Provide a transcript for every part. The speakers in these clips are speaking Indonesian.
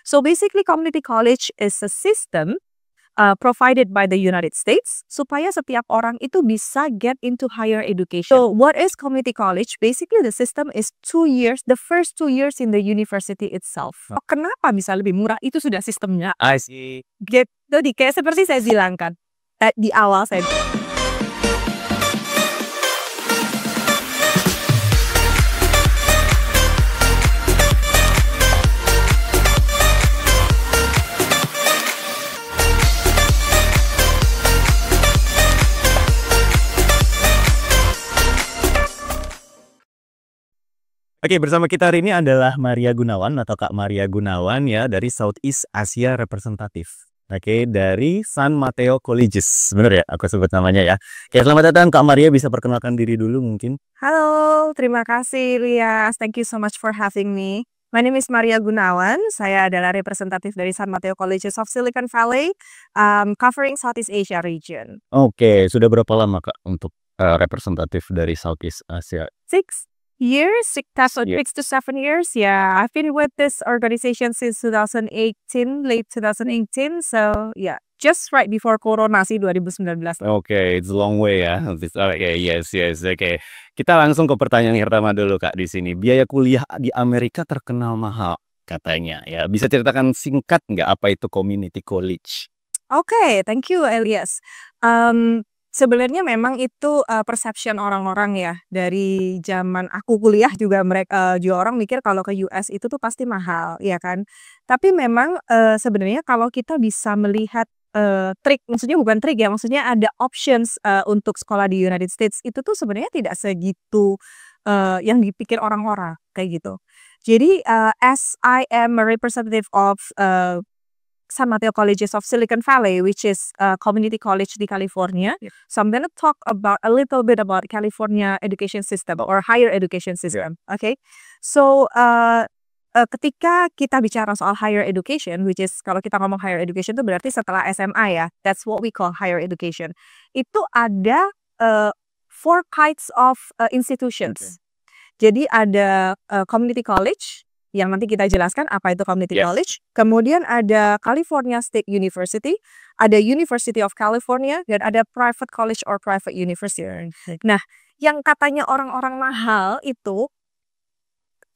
So basically, community college is a system provided by the United States supaya setiap orang itu bisa get into higher education. So what is community college? Basically the system is 2 years, the first 2 years in the university itself. Kenapa bisa lebih murah? Itu sudah sistemnya. I see. Gitu, kayak seperti saya bilangkan di awal saya. Oke, bersama kita hari ini adalah Maria Gunawan atau Kak Maria Gunawan ya dari Southeast Asia Representative. Oke, dari San Mateo Colleges. Bener ya aku sebut namanya ya. Oke, selamat datang Kak Maria, bisa perkenalkan diri dulu mungkin. Halo, terima kasih Rias. Thank you so much for having me. My name is Maria Gunawan. Saya adalah representatif dari San Mateo Colleges of Silicon Valley, covering Southeast Asia region. Oke, sudah berapa lama Kak untuk representatif dari Southeast Asia? 6 years, 6 to 7 years. Yeah, I've been with this organization since 2018, late 2018. So yeah, just right before Corona sih 2019. Oke, it's a long way ya. Oke, yes. Oke, kita langsung ke pertanyaan yang pertama dulu Kak di sini. Biaya kuliah di Amerika terkenal mahal katanya ya. Bisa ceritakan singkat nggak apa itu community college? Oke, thank you Elias. Sebenarnya memang itu perception orang-orang ya. Dari zaman aku kuliah juga juga orang mikir kalau ke US itu tuh pasti mahal, ya kan. Tapi memang sebenarnya kalau kita bisa melihat trik, maksudnya bukan trik ya, maksudnya ada options untuk sekolah di United States itu tuh sebenarnya tidak segitu yang dipikir orang-orang kayak gitu. Jadi as I am a representative of San Mateo Colleges of Silicon Valley, which is community college di California. Yeah. So I'm gonna talk about a little bit about California education system or higher education system. Yeah. Okay, so ketika kita bicara soal higher education, which is kalau kita ngomong higher education itu berarti setelah SMA ya. That's what we call higher education. Itu ada 4 kinds of institutions. Okay. Jadi ada community college, yang nanti kita jelaskan apa itu community college. Kemudian ada California State University, ada University of California, dan ada private college or private university. Nah, yang katanya orang-orang mahal itu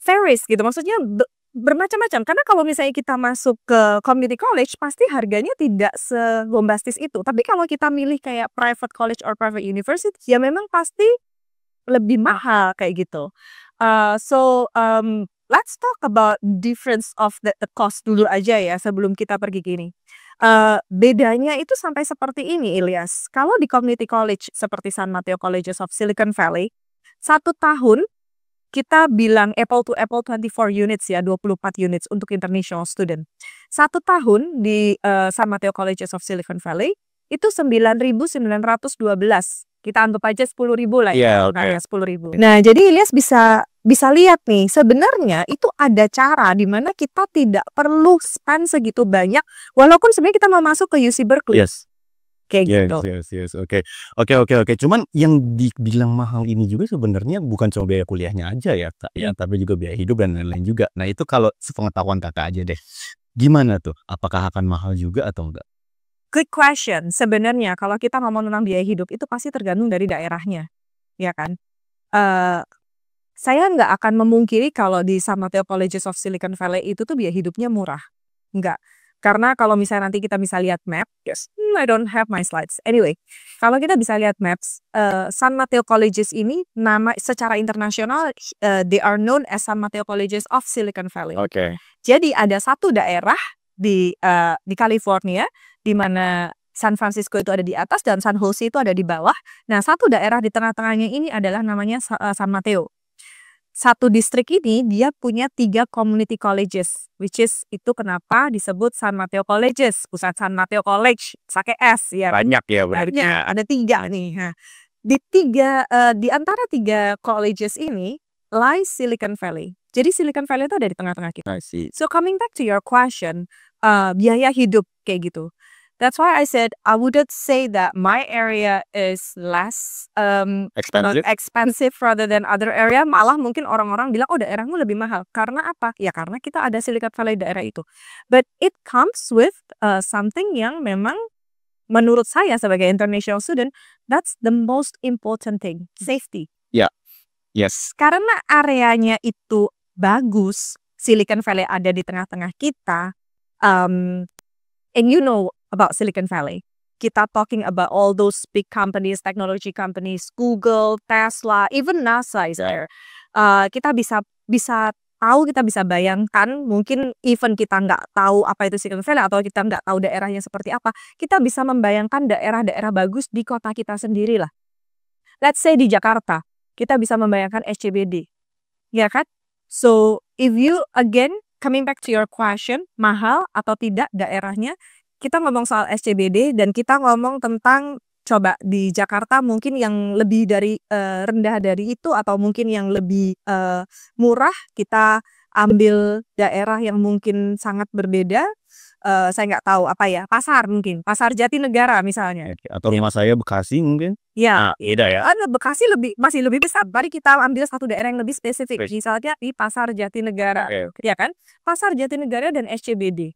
varies gitu, maksudnya bermacam-macam. Karena kalau misalnya kita masuk ke community college, pasti harganya tidak sebombastis itu. Tapi kalau kita milih kayak private college or private university, ya memang pasti lebih mahal kayak gitu. Let's talk about difference of the cost dulu aja ya sebelum kita pergi gini. Bedanya itu sampai seperti ini Ilyas. Kalau di community college seperti San Mateo Colleges of Silicon Valley, 1 tahun kita bilang apple to apple 24 units ya, 24 units untuk international student. 1 tahun di San Mateo Colleges of Silicon Valley itu 9.912. Kita anggap aja 10.000 lah ya, okay. 10.000. Nah, jadi Ilyas bisa lihat nih, sebenarnya itu ada cara di mana kita tidak perlu spend segitu banyak, walaupun sebenarnya kita mau masuk ke UC Berkeley. Yes. Kayak gitu. Yes. Oke. Cuman yang dibilang mahal ini juga sebenarnya bukan cuma biaya kuliahnya aja ya, Kak, ya, tapi juga biaya hidup dan lain-lain juga. Nah, itu kalau sepengetahuan Kakak aja deh. Gimana tuh? Apakah akan mahal juga atau enggak? Good question. Sebenarnya kalau kita ngomong tentang biaya hidup itu pasti tergantung dari daerahnya, ya kan? Saya nggak akan memungkiri kalau di San Mateo Colleges of Silicon Valley itu tuh biaya hidupnya murah. Nggak. Karena kalau misalnya nanti kita bisa lihat map, I don't have my slides. Anyway, kalau kita bisa lihat maps, San Mateo Colleges ini nama secara internasional, they are known as San Mateo Colleges of Silicon Valley. Oke. Jadi ada satu daerah di California, di mana San Francisco itu ada di atas dan San Jose itu ada di bawah. Nah, satu daerah di tengah-tengahnya ini adalah namanya San Mateo. Satu distrik ini dia punya 3 community colleges, which is itu kenapa disebut San Mateo Colleges, pusat San Mateo College, pakai S ya. Banyak ya berarti. Ada 3 nih. Nah, di antara 3 colleges ini lies Silicon Valley. Jadi Silicon Valley itu ada di tengah-tengah kita. I see. So coming back to your question, biaya hidup kayak gitu. That's why I said I wouldn't say that my area is less Expensive. expensive rather than other area. Malah mungkin orang-orang bilang, oh daerahmu lebih mahal. Karena apa? Ya karena kita ada Silicon Valley daerah itu. But it comes with something yang memang menurut saya sebagai international student, that's the most important thing, safety. Yes. Karena areanya itu bagus, Silicon Valley ada di tengah-tengah kita, and you know about Silicon Valley. Kita talking about all those big companies, technology companies, Google, Tesla, even NASA is there. Kita bisa tahu, kita bisa bayangkan, mungkin even kita nggak tahu apa itu Silicon Valley atau kita nggak tahu daerahnya seperti apa, kita bisa membayangkan daerah-daerah bagus di kota kita sendiri lah. Let's say di Jakarta, kita bisa membayangkan SCBD, ya kan? So if you again coming back to your question, mahal atau tidak daerahnya, kita ngomong soal SCBD dan kita ngomong tentang coba di Jakarta mungkin yang lebih dari rendah dari itu atau mungkin yang lebih murah, kita ambil daerah yang mungkin sangat berbeda. Saya nggak tahu apa ya, pasar mungkin, pasar Jatinegara misalnya. Atau rumah saya Bekasi mungkin. Ya, Beda ya. Bekasi masih lebih besar. Mari kita ambil satu daerah yang lebih spesifik, misalnya di pasar Jatinegara, ya kan? Pasar Jatinegara dan SCBD.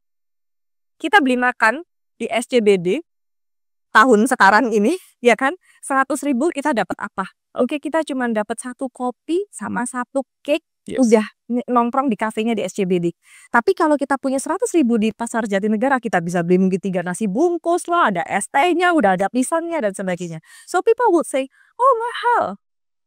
Kita beli makan di SCBD tahun sekarang ini, ya kan? 100.000 kita dapat apa? Oke, kita cuma dapat 1 kopi sama 1 cake. Udah nongkrong di kafenya di SCBD. Tapi kalau kita punya 100.000 di pasar Jatinegara, kita bisa beli mungkin 3 nasi bungkus lah, ada es tehnya, udah ada pisangnya dan sebagainya. So people would say, oh mahal,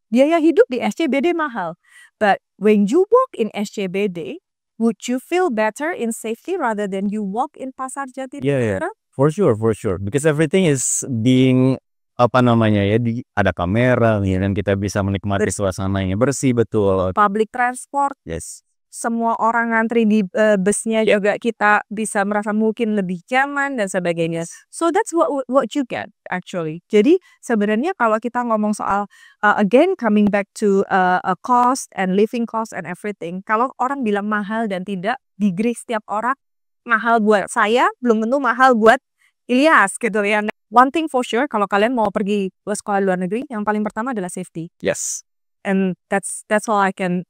biaya hidup di SCBD mahal. But when you walk in SCBD, would you feel better in safety rather than you walk in pasar Jatinegara? For sure. Because everything is being ada kamera, dan kita bisa menikmati suasananya bersih, betul. Public transport. Yes. Semua orang ngantri di busnya juga kita bisa merasa mungkin lebih nyaman dan sebagainya. So that's what you get actually. Jadi sebenarnya kalau kita ngomong soal again coming back to a cost and living cost and everything. Kalau orang bilang mahal dan tidak, degree setiap orang mahal buat saya belum tentu mahal buat Ilyas gitu ya. One thing for sure, kalau kalian mau pergi ke sekolah luar negeri, yang paling pertama adalah safety. Yes. And that's all I can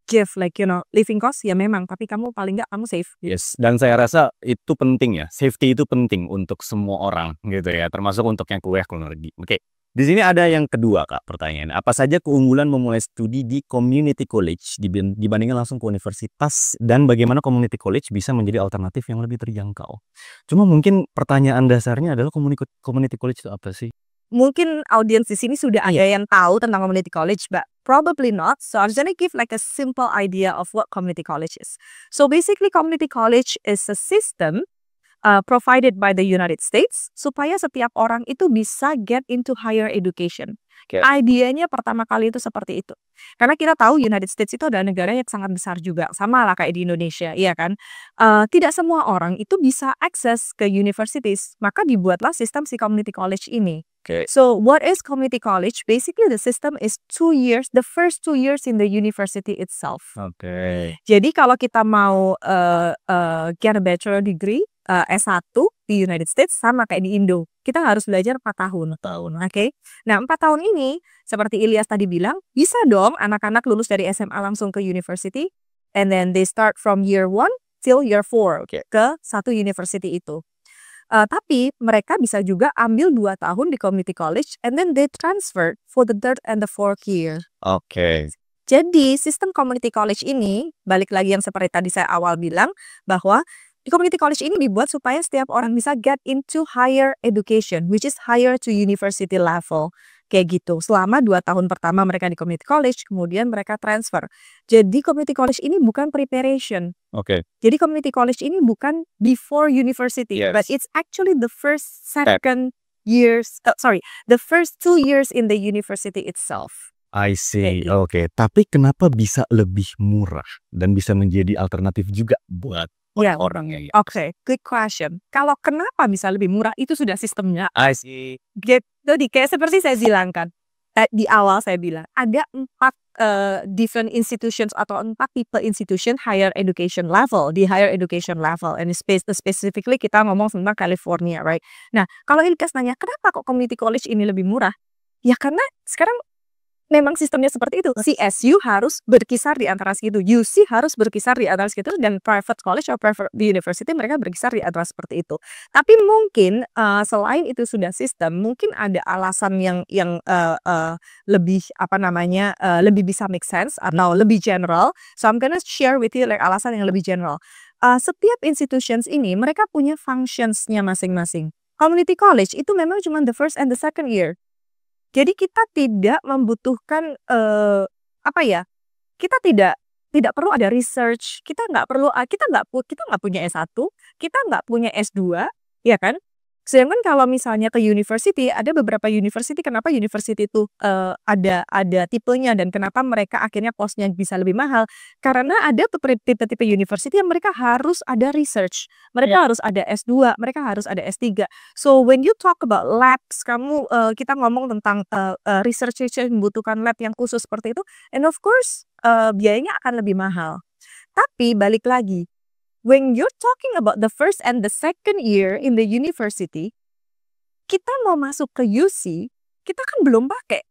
give, living cost ya memang, tapi kamu paling nggak kamu safe. Yes, dan saya rasa itu penting ya, safety itu penting untuk semua orang gitu ya, termasuk untuk yang kuliah luar negeri. Oke, di sini ada yang kedua Kak, pertanyaan. Apa saja keunggulan memulai studi di community college dibandingkan langsung ke universitas, dan bagaimana community college bisa menjadi alternatif yang lebih terjangkau? Cuma mungkin pertanyaan dasarnya adalah community college itu apa sih? Mungkin audiens di sini sudah ada yang tahu tentang community college, but probably not. So I'm gonna give like a simple idea of what community college is. So basically community college is a system provided by the United States supaya setiap orang itu bisa get into higher education. Idenya pertama kali itu seperti itu. Karena kita tahu United States itu adalah negara yang sangat besar juga, sama lah kayak di Indonesia, iya kan? Tidak semua orang itu bisa akses ke universities, maka dibuatlah sistem si community college ini. So what is community college? Basically the system is 2 years, the first 2 years in the university itself. Jadi kalau kita mau get a bachelor degree, S1 di United States sama kayak di Indo. Kita harus belajar 4 tahun. Oke. Nah, 4 tahun ini seperti Ilyas tadi bilang, bisa dong anak-anak lulus dari SMA langsung ke university, and then they start from year 1 till year 4 ke satu university itu. Tapi mereka bisa juga ambil 2 tahun di community college and then they transfer for the 3rd and the 4th year. Jadi sistem community college ini, balik lagi yang seperti tadi saya awal bilang, bahwa di community college ini dibuat supaya setiap orang bisa get into higher education, which is higher to university level. Kayak gitu. Selama 2 tahun pertama mereka di community college, kemudian mereka transfer. Jadi community college ini bukan preparation. Jadi community college ini bukan before university, but it's actually the first, second years, the first 2 years in the university itself. I see. Tapi kenapa bisa lebih murah dan bisa menjadi alternatif juga buat orangnya? Good question. Kalau kenapa bisa lebih murah, itu sudah sistemnya. I see. Jadi kayak seperti saya bilangkan di awal, saya bilang ada 4 different institutions atau 4 tipe institution higher education level, di higher education level, and specifically kita ngomong tentang California, right? Nah, kalau Ilkas nanya, kenapa kok community college ini lebih murah? Ya karena sekarang memang sistemnya seperti itu. CSU harus berkisar di antara segitu, UC harus berkisar di antara segitu, dan private college atau private university mereka berkisar di antara seperti itu. Tapi mungkin selain itu sudah sistem, mungkin ada alasan yang lebih lebih bisa make sense atau lebih general. So I'm gonna share with you like alasan yang lebih general. Setiap institutions ini mereka punya functionsnya masing-masing. Community college itu memang cuma the first and the second year. Jadi kita tidak membutuhkan kita tidak perlu ada research, kita nggak punya S1, kita nggak punya S2, ya kan? Sedangkan kalau misalnya ke university, ada beberapa university, kenapa university itu ada tipenya dan kenapa mereka akhirnya cost-nya bisa lebih mahal? Karena ada tipe-tipe university yang mereka harus ada research, mereka harus ada S2, mereka harus ada S3. So when you talk about labs, kita ngomong tentang research yang membutuhkan lab yang khusus seperti itu, and of course biayanya akan lebih mahal. Tapi balik lagi, when you're talking about the first and the second year in the university, kita mau masuk ke UC, kita kan belum pakai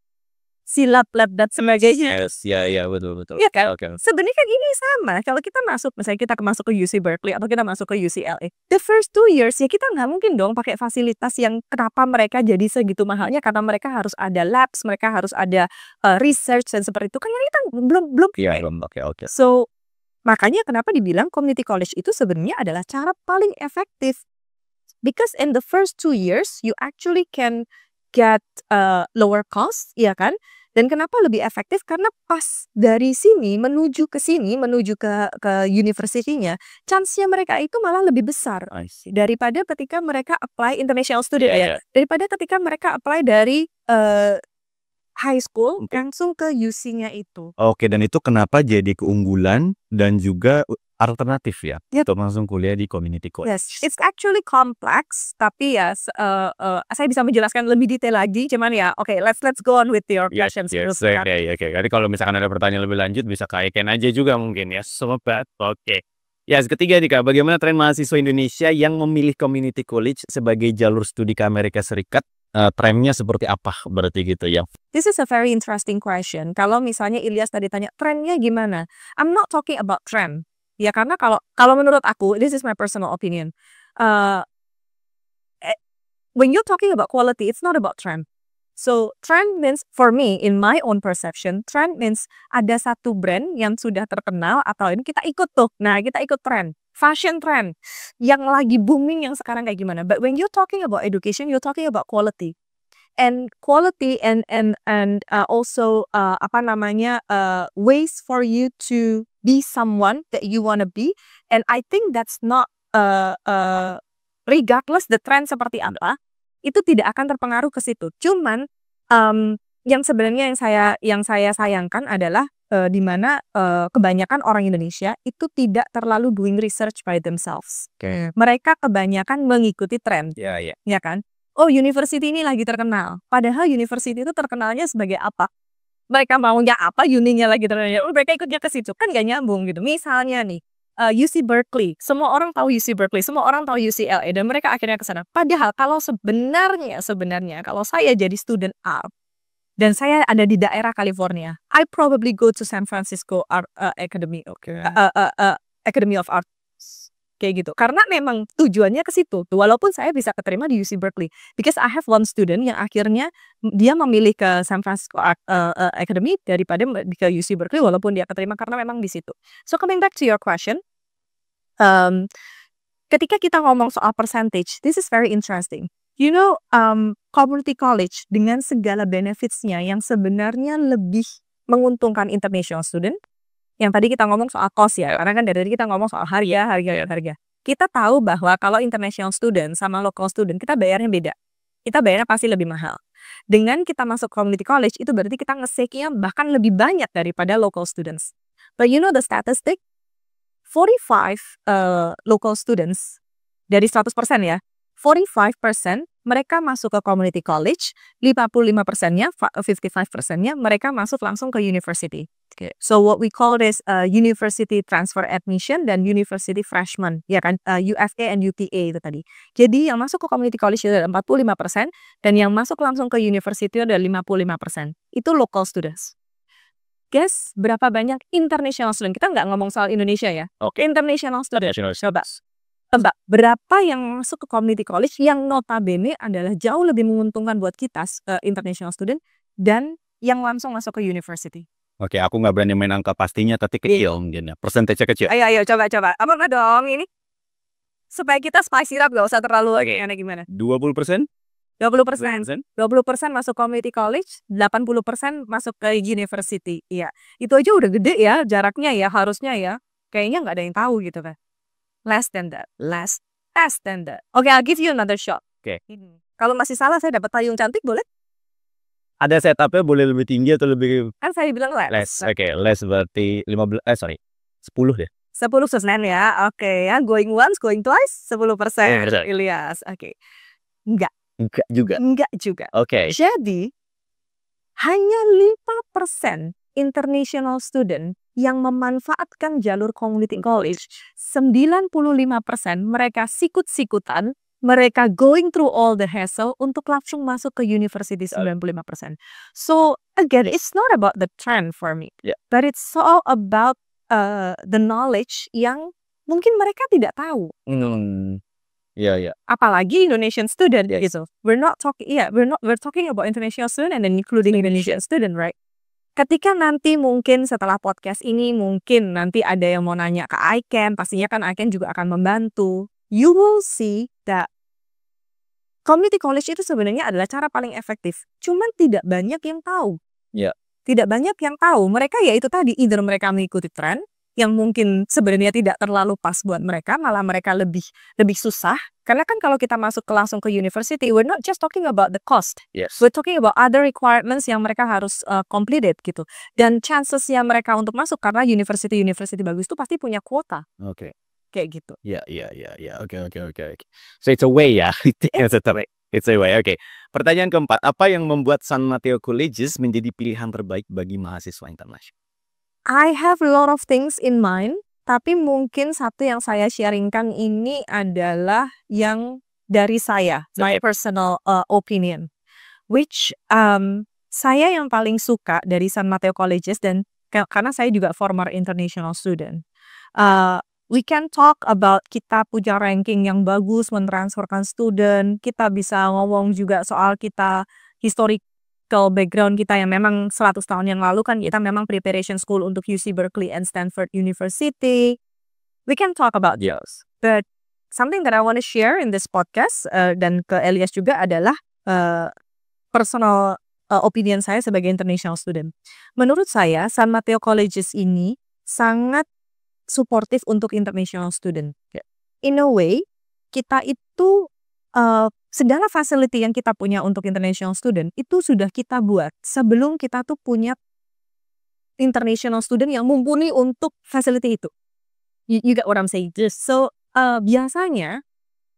si lab dan sebagainya. Yes, ya betul. Iya kan? Okay. Sebenarnya kan ini sama. Kalau kita masuk, misalnya kita masuk ke UC Berkeley atau kita masuk ke UCLA, the first 2 years ya kita nggak mungkin dong pakai fasilitas yang kenapa mereka jadi segitu mahalnya, karena mereka harus ada labs, mereka harus ada research dan seperti itu. Kan kita belum. Iya, oke. So makanya kenapa dibilang community college itu sebenarnya adalah cara paling efektif. Because in the first 2 years, you actually can get lower cost, ya kan? Dan kenapa lebih efektif? Karena pas dari sini, menuju ke university-nya, chance-nya mereka itu malah lebih besar. Daripada ketika mereka apply international student, daripada ketika mereka apply dari high school langsung ke UC-nya itu. Oke, dan itu kenapa jadi keunggulan dan juga alternatif ya untuk langsung kuliah di community college. Yes, it's actually complex, tapi ya saya bisa menjelaskan lebih detail lagi. Cuman ya, oke, let's go on with your questions. Yes. Jadi kalau misalkan ada pertanyaan lebih lanjut bisa ke Ken aja juga mungkin ya, sobat. Oke. Ya, ketiga nih Kak, bagaimana tren mahasiswa Indonesia yang memilih community college sebagai jalur studi ke Amerika Serikat? Trennya seperti apa berarti gitu ya? This is a very interesting question. Kalau misalnya Ilyas tadi tanya trennya gimana, I'm not talking about trend. Ya karena kalau menurut aku, this is my personal opinion. When you're talking about quality, it's not about trend. So trend means for me, in my own perception, trend means ada satu brand yang sudah terkenal atau ini kita ikut tuh. Nah kita ikut trend. Fashion trend yang lagi booming yang sekarang kayak gimana. But when you're talking about education, you're talking about quality. And quality and also ways for you to be someone that you wanna be. And I think that's not regardless the trend seperti apa, itu tidak akan terpengaruh ke situ. Cuman yang sebenarnya yang saya sayangkan adalah di mana kebanyakan orang Indonesia itu tidak terlalu doing research by themselves. Mereka kebanyakan mengikuti tren, ya kan? Oh, university ini lagi terkenal. Padahal university itu terkenalnya sebagai apa? Mereka maunya apa? Uninya lagi terkenal. Mereka ikutnya ke situ, kan gak nyambung gitu. Misalnya nih, UC Berkeley, semua orang tahu UC Berkeley, semua orang tahu UCLA, dan mereka akhirnya ke sana. Padahal kalau sebenarnya kalau saya jadi student art dan saya ada di daerah California, I probably go to San Francisco Academy of Arts, kayak gitu. Karena memang tujuannya ke situ. Walaupun saya bisa keterima di UC Berkeley, because I have one student yang akhirnya dia memilih ke San Francisco Academy daripada ke UC Berkeley, walaupun dia keterima karena memang di situ. So coming back to your question, ketika kita ngomong soal percentage, this is very interesting. You know, community college dengan segala benefits-nya yang sebenarnya lebih menguntungkan international student. Yang tadi kita ngomong soal cost ya, karena kan dari tadi kita ngomong soal harga. Kita tahu bahwa kalau international student sama local student, kita bayarnya beda. Kita bayarnya pasti lebih mahal. Dengan kita masuk community college, itu berarti kita nge-save-nya bahkan lebih banyak daripada local students. But you know the statistic? 45 local students, dari 100% ya, 45% mereka masuk ke community college, 55%-nya, 55%-nya mereka masuk langsung ke university. Okay. So what we call this university transfer admission dan university freshman, ya kan, UFA and UTA itu tadi. Jadi yang masuk ke community college itu ada 45% dan yang masuk langsung ke university ada 55%. Itu local students. Guess berapa banyak international student? Kita nggak ngomong soal Indonesia ya. Oke. International student. International Coba. Tebak, berapa yang masuk ke community college yang notabene adalah jauh lebih menguntungkan buat kita international student dan yang langsung masuk ke university. Oke, aku nggak berani main angka pastinya, tapi kecil mungkin ya. Persentase kecil. Ayo, coba. Apa dong ini? Supaya kita spicy up, gak usah terlalu gimana. 20%? 20%. 20% masuk community college, 80% masuk ke university. Iya, itu aja udah gede ya jaraknya ya, harusnya ya. Kayaknya nggak ada yang tahu gitu kan. Less than that. Okay, I'll give you another shot. Oke. Kalau masih salah, saya dapat payung cantik, boleh? Ada setupnya boleh lebih tinggi atau lebih Kan saya bilang less. less. Oke, less berarti 10 deh. 10% ya. Oke ya, going once, going twice, 10%. Betul. Ilyas, oke. Enggak Enggak juga. Oke. Jadi, hanya 5% international student yang memanfaatkan jalur community college, 95% mereka sikut-sikutan, mereka going through all the hassle untuk langsung masuk ke university 95%. So again, it's not about the trend for me, but it's all about the knowledge yang mungkin mereka tidak tahu. Iya. Apalagi Indonesian student gitu. We're talking about international student and then including Indonesian student, right? Ketika nanti mungkin setelah podcast ini mungkin nanti ada yang mau nanya ke ICAN, pastinya kan ICAN juga akan membantu. You will see that community college itu sebenarnya adalah cara paling efektif. Cuman tidak banyak yang tahu. Tidak banyak yang tahu. Mereka ya itu tadi, either mereka mengikuti tren yang mungkin sebenarnya tidak terlalu pas buat mereka, malah mereka lebih susah. Karena kan kalau kita masuk langsung ke university, we're not just talking about the cost. Yes. We're talking about other requirements yang mereka harus completed gitu. Dan chancesnya mereka untuk masuk karena university bagus itu pasti punya kuota. Oke. Kayak gitu. Iya. Oke. So it's a way ya. It's a way. Oke. Pertanyaan keempat, apa yang membuat San Mateo Colleges menjadi pilihan terbaik bagi mahasiswa internasional? I have a lot of things in mind, tapi mungkin satu yang saya sharingkan ini adalah yang dari saya, my personal opinion, which saya yang paling suka dari San Mateo Colleges dan karena saya juga former international student. We can talk about kita punya ranking yang bagus mentransferkan student, kita bisa ngomong juga soal kita historical background kita yang memang 100 tahun yang lalu kan kita memang preparation school untuk UC Berkeley and Stanford University. We can talk about those. But something that I want to share in this podcast dan ke Elias juga adalah personal opinion saya sebagai international student. Menurut saya San Mateo Colleges ini sangat supportive untuk international student. In a way, kita itu segala facility yang kita punya untuk international student itu sudah kita buat sebelum kita tuh punya international student yang mumpuni untuk facility itu. You get what I'm saying? So biasanya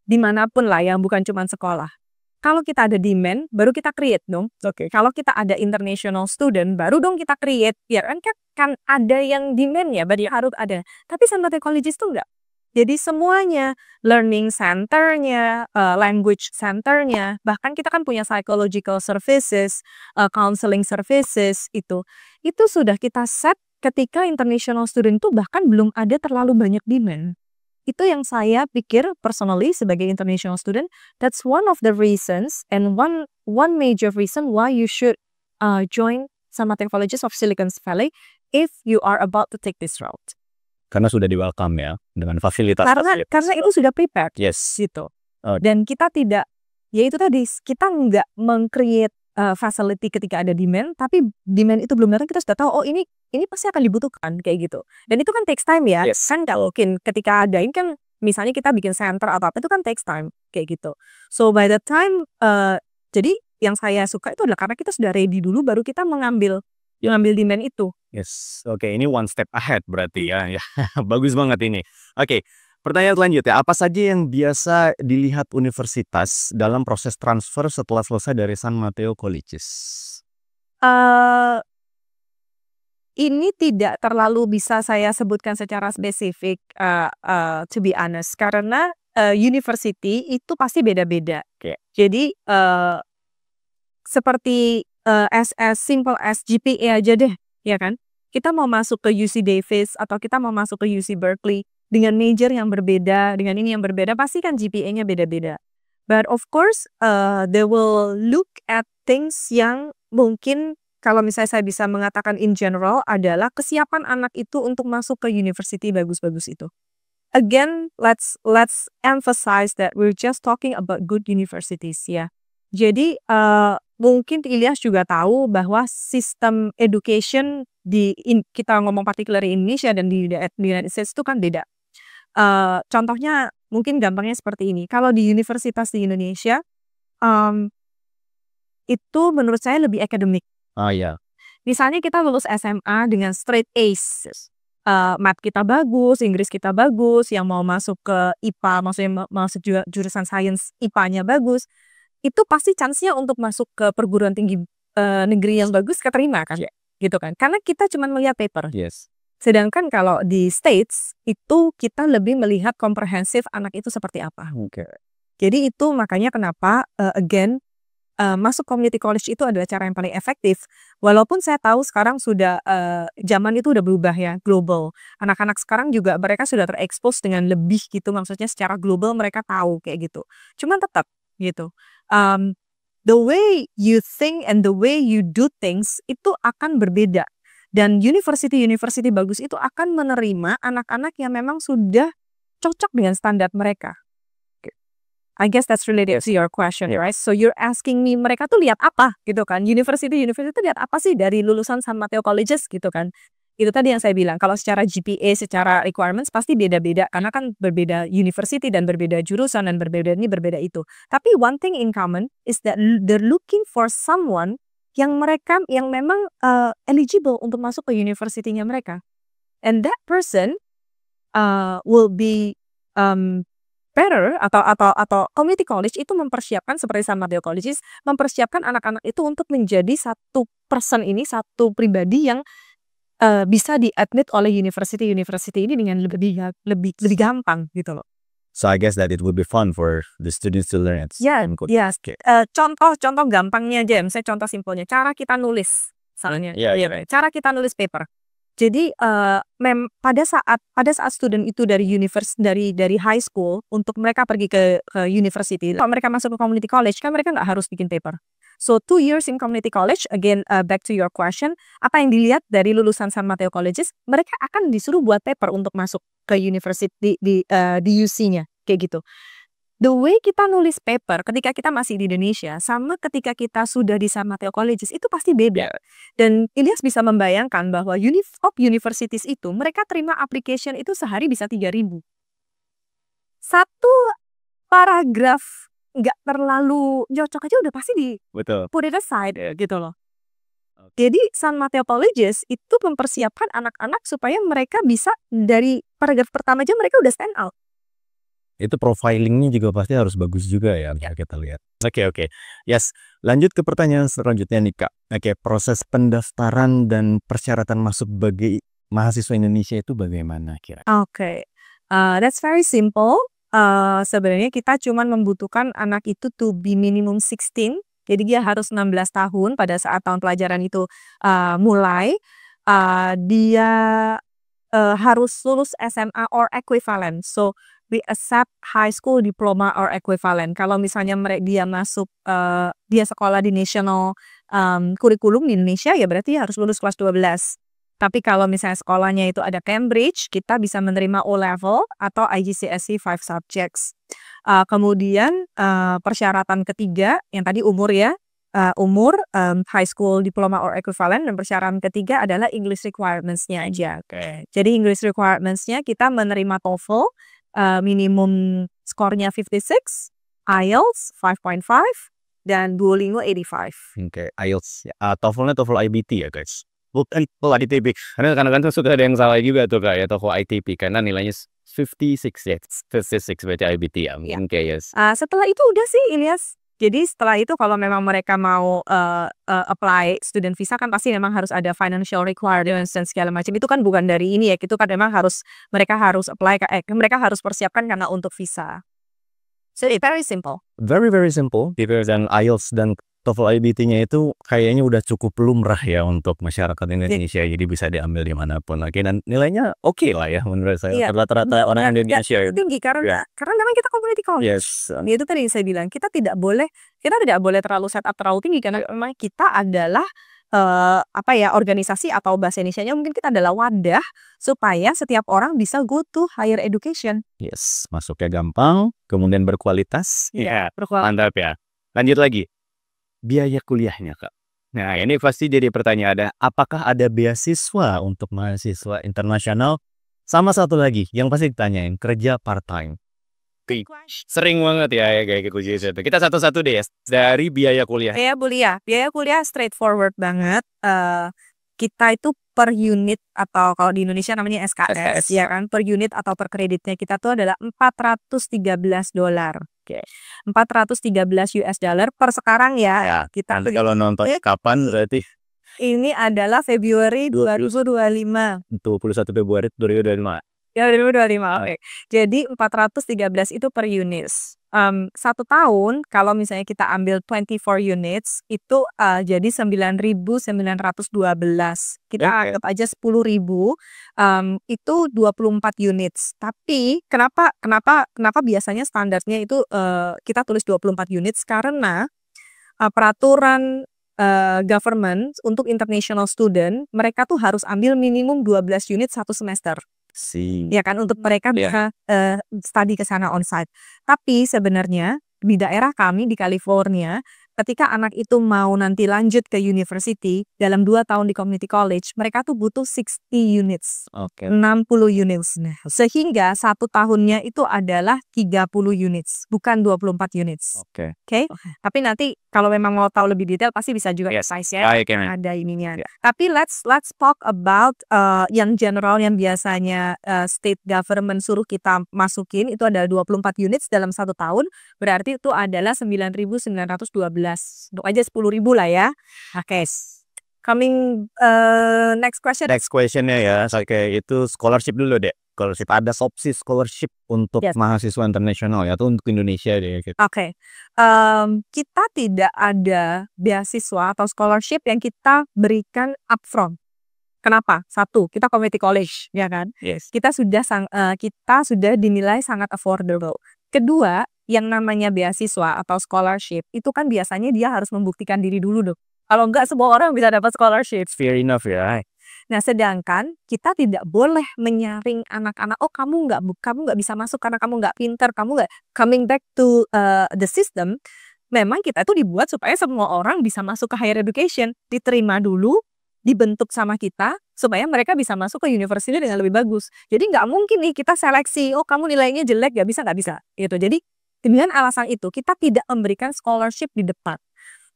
dimanapun lah yang bukan cuma sekolah. Kalau kita ada demand, baru kita create dong. Kalau kita ada international student, baru dong kita create. Ya kan ada yang demand ya, berarti harus ada. Tapi San Mateo Colleges tuh enggak. Jadi semuanya, learning center-nya, language center-nya, bahkan kita kan punya psychological services, counseling services, itu sudah kita set ketika international student itu bahkan belum ada terlalu banyak demand. Itu yang saya pikir personally sebagai international student, that's one of the reasons and one major reason why you should join San Mateo Colleges of Silicon Valley if you are about to take this route. Karena sudah di-welcome ya, dengan fasilitas. Karena itu sudah prepared. Yes. Gitu. Dan kita tidak, ya itu tadi, kita nggak meng-create facility ketika ada demand, tapi demand itu belum datang, kita sudah tahu, oh ini pasti akan dibutuhkan, kayak gitu. Dan itu kan takes time ya. Yes. Kan nggak mungkin ketika ada, ini kan misalnya kita bikin center atau apa, itu kan takes time, kayak gitu. So by the time, jadi yang saya suka itu adalah karena kita sudah ready dulu, baru kita mengambil demand itu. Yes, oke, ini one step ahead berarti ya. Bagus banget ini. Oke, Pertanyaan selanjutnya, apa saja yang biasa dilihat universitas dalam proses transfer setelah selesai dari San Mateo Colleges? Eee, ini tidak terlalu bisa saya sebutkan secara spesifik, to be honest, karena, university itu pasti beda-beda. Oke. Jadi, seperti, as simple as GPA aja deh, ya kan? Kita mau masuk ke UC Davis atau kita mau masuk ke UC Berkeley dengan major yang berbeda, dengan ini yang berbeda, pasti kan GPA-nya beda-beda. But of course, they will look at things yang mungkin kalau misalnya saya bisa mengatakan in general adalah kesiapan anak itu untuk masuk ke university bagus-bagus itu. Again, let's emphasize that we're just talking about good universities ya. Jadi, mungkin Ilyas juga tahu bahwa sistem education kita ngomong particular di Indonesia dan di United States itu kan beda. Contohnya mungkin gampangnya seperti ini, kalau di universitas di Indonesia, itu menurut saya lebih akademik. Oh iya. Misalnya kita lulus SMA dengan straight A's, math kita bagus, Inggris kita bagus, yang mau masuk ke IPA, maksudnya masuk jurusan sains IPA-nya bagus, itu pasti chance-nya untuk masuk ke perguruan tinggi, negeri yang bagus keterima kan, gitu kan. Karena kita cuma melihat paper. Yes. Sedangkan kalau di States, itu kita lebih melihat komprehensif anak itu seperti apa. Oke. Jadi itu makanya kenapa, again, masuk community college itu adalah cara yang paling efektif. Walaupun saya tahu sekarang sudah, zaman itu udah berubah ya, global. Anak-anak sekarang juga mereka sudah terekspos dengan lebih gitu, maksudnya secara global mereka tahu kayak gitu. Cuman tetap gitu, the way you think and the way you do things itu akan berbeda. Dan university bagus itu akan menerima anak-anak yang memang sudah cocok dengan standar mereka. I guess that's related to your question, right? So you're asking me mereka tuh lihat apa gitu kan? University itu lihat apa sih dari lulusan San Mateo Colleges gitu kan? Itu tadi yang saya bilang, kalau secara GPA, secara requirements pasti beda-beda karena kan berbeda university dan berbeda jurusan dan berbeda ini berbeda itu. Tapi one thing in common is that they're looking for someone yang memang eligible untuk masuk ke university-nya mereka. And that person will be better atau community college itu mempersiapkan seperti San Mateo Colleges mempersiapkan anak-anak itu untuk menjadi satu pribadi yang bisa di-admit oleh university ini dengan lebih gampang gitu loh. So I guess that it would be fun for the students to learn it. Yes. Contoh gampangnya aja, misalnya contoh simpelnya, cara kita nulis, misalnya, cara kita nulis paper. Jadi pada saat student itu dari high school untuk mereka pergi ke university, kalau mereka masuk ke community college kan mereka nggak harus bikin paper. So 2 years in community college, again back to your question, apa yang dilihat dari lulusan San Mateo Colleges, mereka akan disuruh buat paper untuk masuk ke university di UC-nya kayak gitu. The way kita nulis paper ketika kita masih di Indonesia sama ketika kita sudah di San Mateo Colleges itu pasti beda. Dan Ilyas bisa membayangkan bahwa top universities itu mereka terima application itu sehari bisa 3.000. Satu paragraf nggak terlalu cocok aja udah pasti put it aside gitu loh. Jadi San Mateo Colleges itu mempersiapkan anak-anak supaya mereka bisa dari paragraf pertama aja mereka udah stand out. Itu profilingnya juga pasti harus bagus juga ya kita lihat. Oke. Yes, lanjut ke pertanyaan selanjutnya nih Kak. Oke, proses pendaftaran dan persyaratan masuk bagi mahasiswa Indonesia itu bagaimana kira? Oke, that's very simple. Sebenarnya kita cuma membutuhkan anak itu to be minimum 16. Jadi dia harus 16 tahun pada saat tahun pelajaran itu mulai. Dia harus lulus SMA or equivalent. So we accept high school diploma or equivalent. Kalau misalnya dia masuk dia sekolah di national kurikulum di Indonesia ya berarti harus lulus kelas 12. Tapi kalau misalnya sekolahnya itu ada Cambridge, kita bisa menerima O-level atau IGCSE 5 subjects. Kemudian persyaratan ketiga yang tadi umur ya, high school diploma or equivalent, dan persyaratan ketiga adalah English requirements-nya aja. Jadi English requirements-nya kita menerima TOEFL minimum skornya 56, IELTS 5.5, dan Duolingo 85. Oke, IELTS. TOEFL-nya TOEFL IBT ya guys. Bukan ITP. Karena kadang-kadang suka ada yang salah juga tuh Kak ya TOEFL ITP karena nilainya 56 ya, 56 berarti IBT ya, Ya. mungkin kayak Setelah itu udah sih Ilyas. Jadi setelah itu kalau memang mereka mau apply student visa kan pasti memang harus ada financial requirements dan segala macam. Itu kan bukan dari ini ya, itu kan memang mereka harus apply, mereka harus persiapkan karena untuk visa. So it's very simple. very very simple. Dan IELTS dan TOEFL IBT-nya itu kayaknya udah cukup lumrah ya untuk masyarakat Indonesia, jadi bisa diambil dimanapun. Oke, dan nilainya oke lah ya menurut saya. Iya. Rata-rata orang Indonesia ya. Tinggi karena memang kita community college. Yes. Itu tadi yang saya bilang, kita tidak boleh terlalu set up terlalu tinggi karena memang kita adalah organisasi atau bahasa Indonesianya mungkin kita adalah wadah supaya setiap orang bisa go to higher education. Yes, masuknya gampang, kemudian berkualitas. Iya, Mantap ya. Lanjut lagi. Biaya kuliahnya, Kak. Nah, ini pasti jadi pertanyaan, apakah ada beasiswa untuk mahasiswa internasional? Sama satu lagi, yang pasti ditanyain, kerja part-time. Sering banget ya kayak gitu. Kita satu-satu deh ya, dari biaya kuliah. Biaya kuliah straightforward banget. Kita itu per unit atau kalau di Indonesia namanya SKS, ya kan, per unit atau per kreditnya kita tuh adalah $413. Oke. $413 per sekarang ya. Kita Nanti kalau nonton kapan berarti ini adalah Februari 2025. 21 Februari 2025. Ya 2025. Oke. Jadi 413 itu per unit. 1 tahun kalau misalnya kita ambil 24 units itu jadi 9.912. Kita anggap aja 10.000 itu 24 units. Tapi kenapa biasanya standarnya itu kita tulis 24 units karena peraturan government untuk international student mereka tuh harus ambil minimum 12 unit 1 semester. Ya kan, untuk mereka bisa study ke sana onsite. Tapi sebenarnya di daerah kami di California, ketika anak itu mau nanti lanjut ke university dalam 2 tahun di community college, mereka tuh butuh 60 units. 60 units. Nah, sehingga 1 tahunnya itu adalah 30 units, bukan 24 units. Oke. Tapi nanti kalau memang mau tahu lebih detail pasti bisa juga size ya. Ada ininya. Tapi let's talk about yang general yang biasanya state government suruh kita masukin itu adalah 24 units dalam 1 tahun. Berarti itu adalah 9.912. Untuk aja 10.000 lah ya. Oke. Coming next question. Next questionnya ya, kayak itu scholarship dulu deh. Scholarship, ada opsi scholarship untuk mahasiswa internasional ya, atau untuk Indonesia deh. Oke. Kita tidak ada beasiswa atau scholarship yang kita berikan upfront. Kenapa? 1, kita community college, ya kan? Kita sudah dinilai sangat affordable. Kedua, yang namanya beasiswa atau scholarship itu kan biasanya dia harus membuktikan diri dulu dong. Kalau enggak semua orang bisa dapat scholarship. Fair enough ya. Nah, sedangkan kita tidak boleh menyaring anak-anak. Oh, kamu nggak bisa masuk karena kamu nggak pinter, kamu nggak coming back to the system. Memang kita itu dibuat supaya semua orang bisa masuk ke higher education, diterima dulu, dibentuk sama kita supaya mereka bisa masuk ke university dengan lebih bagus. Jadi nggak mungkin nih kita seleksi, oh kamu nilainya jelek, nggak bisa gitu. Jadi dengan alasan itu kita tidak memberikan scholarship di depan.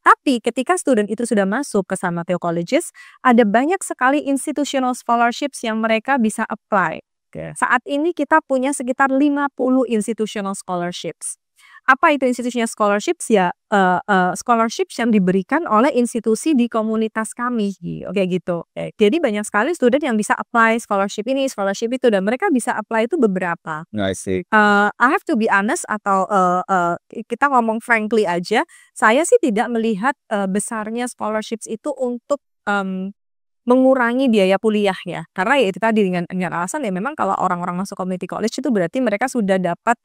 Tapi ketika student itu sudah masuk ke San Mateo Colleges, ada banyak sekali institutional scholarships yang mereka bisa apply. Saat ini kita punya sekitar 50 institutional scholarships. Apa itu institutional scholarships? Ya scholarships yang diberikan oleh institusi di komunitas kami, kayak gitu. Jadi banyak sekali student yang bisa apply scholarship ini, scholarship itu, dan mereka bisa apply itu beberapa. I see. I have to be honest atau kita ngomong frankly aja, saya sih tidak melihat besarnya scholarships itu untuk mengurangi biaya kuliah ya. Karena ya itu tadi dengan alasan ya memang kalau orang-orang masuk community college itu berarti mereka sudah dapat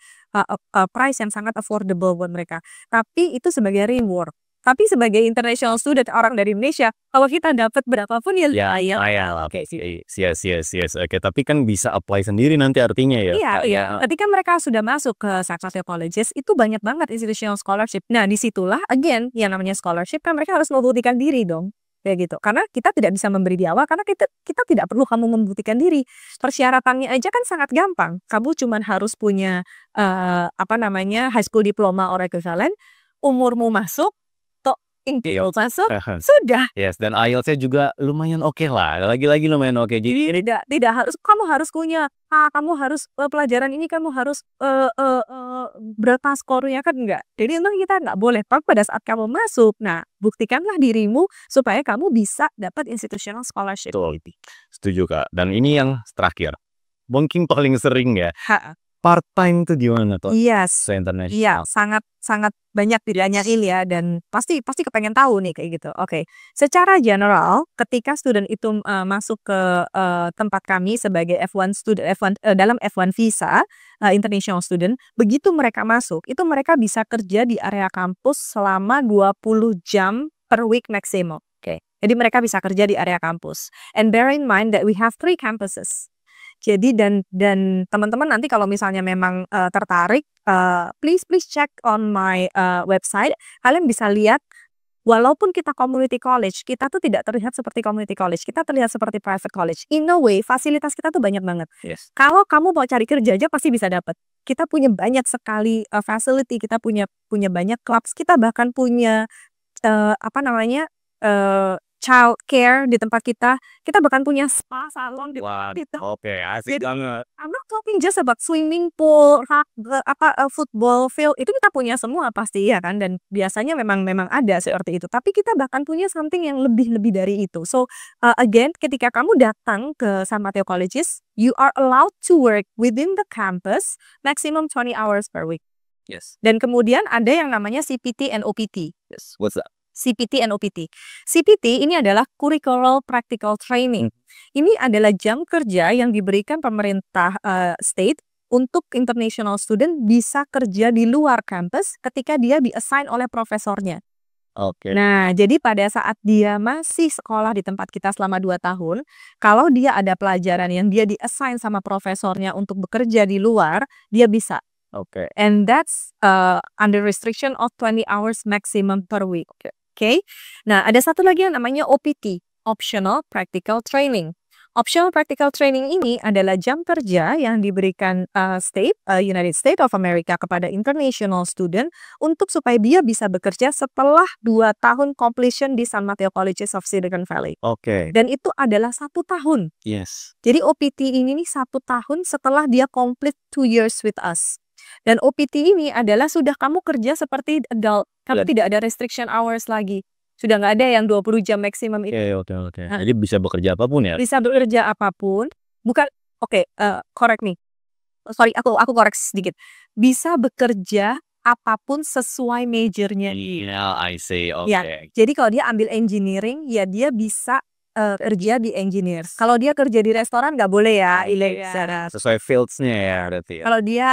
price yang sangat affordable buat mereka. Tapi itu sebagai reward. Tapi sebagai international student orang dari Indonesia, kalau kita dapat berapapun ya lumayan. Oke, yes. Oke, tapi kan bisa apply sendiri nanti artinya ya. Iya. Ketika mereka sudah masuk ke San Mateo Colleges itu banyak banget institutional scholarship. Nah, disitulah again yang namanya scholarship kan mereka harus membuktikan diri dong. Kayak gitu. Karena kita tidak bisa memberi di awal karena kita tidak perlu kamu membuktikan diri. Persyaratannya aja kan sangat gampang. Kamu cuma harus punya high school diploma or equivalent, umurmu masuk, masuk, sudah. Yes, dan IELTS-nya juga lumayan oke lah, lagi-lagi lumayan oke. Jadi ini Tidak harus kamu harus punya, kamu harus, pelajaran ini kamu harus, berapa skornya, kan enggak. Jadi memang kita nggak boleh, tapi pada saat kamu masuk, nah buktikanlah dirimu supaya kamu bisa dapat institutional scholarship. betul, setuju Kak. Dan ini yang terakhir, mungkin paling sering ya, Heeh. part-time tuh gimana tuh? Yes. Iya, Se-international. sangat banyak ditanyain ya, dan pasti kepengen tahu nih kayak gitu. Oke, secara general ketika student itu, masuk ke, tempat kami sebagai F1 student, dalam F1 visa, international student, begitu mereka masuk, itu mereka bisa kerja di area kampus selama 20 jam per week maksimum. Oke, jadi mereka bisa kerja di area kampus. And bear in mind that we have 3 campuses. Jadi dan teman-teman nanti kalau misalnya memang, tertarik, please check on my, website. Kalian bisa lihat, walaupun kita community college, kita tuh tidak terlihat seperti community college, kita terlihat seperti private college. In a way, fasilitas kita tuh banyak banget. Yes. Kalau kamu mau cari kerja aja pasti bisa dapat. Kita punya banyak sekali, facility, kita punya banyak clubs, kita bahkan punya, apa namanya, child care di tempat kita bahkan punya spa, salon di Wah, tempat itu. oke, asik Jadi banget. I'm not talking just about swimming pool, football field, itu kita punya semua pasti ya kan, dan biasanya memang ada seperti itu. Tapi kita bahkan punya something yang lebih dari itu. So, again, ketika kamu datang ke San Mateo Colleges, you are allowed to work within the campus maximum 20 hours per week. Yes. Dan kemudian ada yang namanya CPT and OPT. Yes. What's that? CPT and OPT. CPT ini adalah Curricular Practical Training. Ini adalah jam kerja yang diberikan pemerintah, state untuk international student bisa kerja di luar kampus ketika dia di-assign oleh profesornya. Oke. Nah, jadi pada saat dia masih sekolah di tempat kita selama 2 tahun, kalau dia ada pelajaran yang dia di-assign sama profesornya untuk bekerja di luar, dia bisa. Oke. And that's, under restriction of 20 hours maximum per week. Oke. Nah, ada satu lagi yang namanya OPT, Optional Practical Training. Optional Practical Training ini adalah jam kerja yang diberikan, United States of America kepada international student untuk supaya dia bisa bekerja setelah 2 tahun completion di San Mateo Colleges of Silicon Valley. Oke. Dan itu adalah 1 tahun. Yes. Jadi OPT ini nih 1 tahun setelah dia complete 2 years with us. Dan OPT ini adalah sudah kamu kerja seperti adult, kamu tidak ada restriction hours lagi. Sudah nggak ada yang 20 jam maksimum itu. Oke. Jadi bisa bekerja apapun ya? Bisa bekerja apapun. Bukan, correct me. Sorry, aku koreksi sedikit. Bisa bekerja apapun sesuai majornya. Yeah, I see. Oke. Ya, jadi kalau dia ambil engineering, ya dia bisa, kerja di engineers. Kalau dia kerja di restoran nggak boleh ya, secara Sesuai fields-nya ya berarti ya? kalau dia,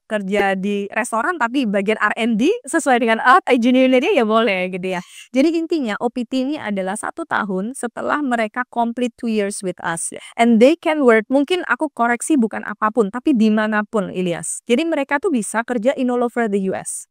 kerja di restoran tapi bagian R&D sesuai dengan engineering dia ya boleh gitu ya. Jadi intinya OPT ini adalah 1 tahun setelah mereka complete 2 years with us. And they can work, mungkin aku koreksi bukan apapun, tapi dimanapun Ilyas. Jadi mereka tuh bisa kerja in all over the US.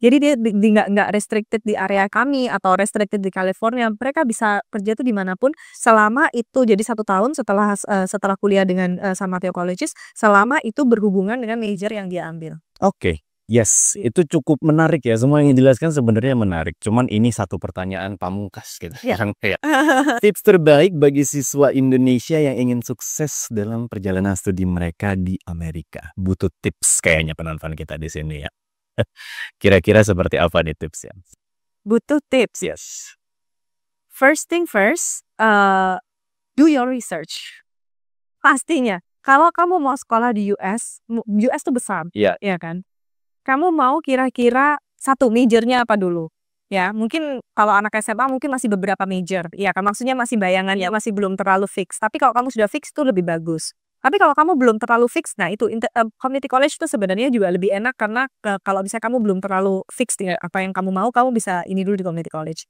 Jadi dia nggak restricted di area kami atau restricted di California. Mereka bisa kerja tuh dimanapun selama itu, jadi 1 tahun setelah kuliah dengan, San Mateo Colleges, selama itu berhubungan dengan major yang dia ambil. Oke. Yes, itu cukup menarik ya. Semua yang dijelaskan sebenarnya menarik. Cuman ini satu pertanyaan pamungkas gitu. Ya. Yang kayak tips terbaik bagi siswa Indonesia yang ingin sukses dalam perjalanan studi mereka di Amerika. Butuh tips kayaknya penonton kita di sini ya. Kira-kira seperti apa nih tipsnya? Butuh tips. Yes. First thing first, do your research. Pastinya, kalau kamu mau sekolah di US tuh besar, Iya. ya kan? Kamu mau kira-kira satu majornya apa dulu? Ya, mungkin kalau anak SMA mungkin masih beberapa major, ya kan? Maksudnya masih bayangan ya, masih belum terlalu fix. Tapi kalau kamu sudah fix itu lebih bagus. Tapi kalau kamu belum terlalu fix, nah itu community college itu sebenarnya juga lebih enak karena kalau misalnya kamu belum terlalu fix dengan apa yang kamu mau, kamu bisa ini dulu di community college.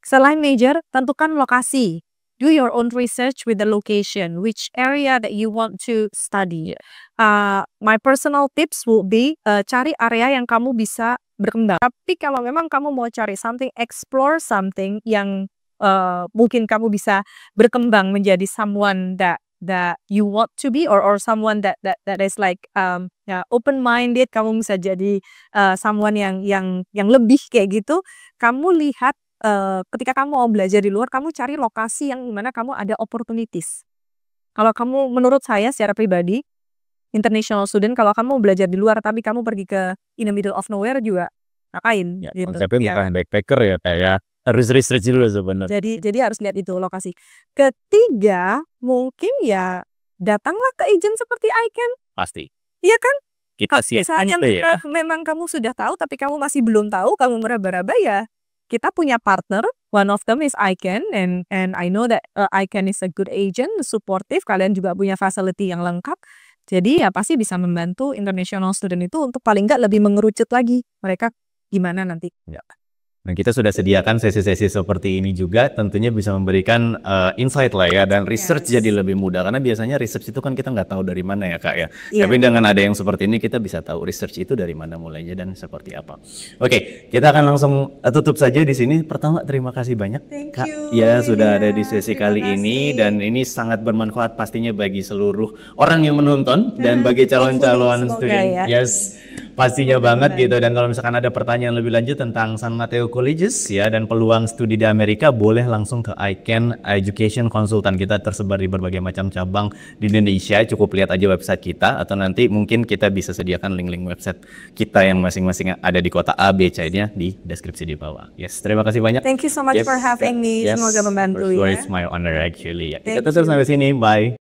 Selain major, tentukan lokasi. Do your own research with the location, which area that you want to study. My personal tips will be cari area yang kamu bisa berkembang. Tapi kalau memang kamu mau cari something, explore something yang mungkin kamu bisa berkembang menjadi someone that you want to be, or someone that is like open minded, kamu bisa jadi someone yang lebih kayak gitu. Kamu lihat ketika kamu mau belajar di luar, kamu cari lokasi yang mana kamu ada opportunities. Kalau kamu menurut saya secara pribadi, international student kalau kamu belajar di luar tapi kamu pergi ke in the middle of nowhere juga ngapain Ya, gitu. konsepnya Ya. bukan backpacker ya kayak harus research dulu sebenarnya. Jadi harus lihat itu lokasi. Ketiga, mungkin ya datanglah ke agent seperti iCan. Pasti. Iya kan? Kita Kalau sih misalnya ya. memang kamu sudah tahu tapi kamu masih belum tahu, kamu meraba-raba ya. Kita punya partner, one of them is iCan and I know that iCan is a good agent, supportive, kalian juga punya facility yang lengkap. Jadi ya pasti bisa membantu international student itu untuk paling nggak lebih mengerucut lagi mereka gimana nanti. Ya. Dan kita sudah sediakan sesi-sesi seperti ini juga, tentunya bisa memberikan insight lah ya, dan research Yes. jadi lebih mudah. Karena biasanya research itu kan kita nggak tahu dari mana ya Kak ya. Iya. Tapi dengan ada yang seperti ini kita bisa tahu research itu dari mana mulainya dan seperti apa. Oke, kita akan langsung tutup saja di sini. Pertama terima kasih banyak Thank Kak you. ya sudah ada di Ya, sesi terima kali ini, kasih. dan ini sangat bermanfaat pastinya bagi seluruh orang yang menonton dan bagi calon-calon Semoga student. ya. Yes. Pastinya banget gitu, dan kalau misalkan ada pertanyaan lebih lanjut tentang San Mateo Colleges ya dan peluang studi di Amerika, boleh langsung ke iCan Education Consultant. Kita tersebar di berbagai macam cabang di Indonesia, cukup lihat aja website kita atau nanti mungkin kita bisa sediakan link-link website kita yang masing-masing ada di kota A, B, C-nya di deskripsi di bawah. Yes, terima kasih banyak. Thank you so much Yes, for having me. yes, Semoga membantu for sure, ya. it's my honor actually. Ya, kita Thank tutup you. sampai sini, bye.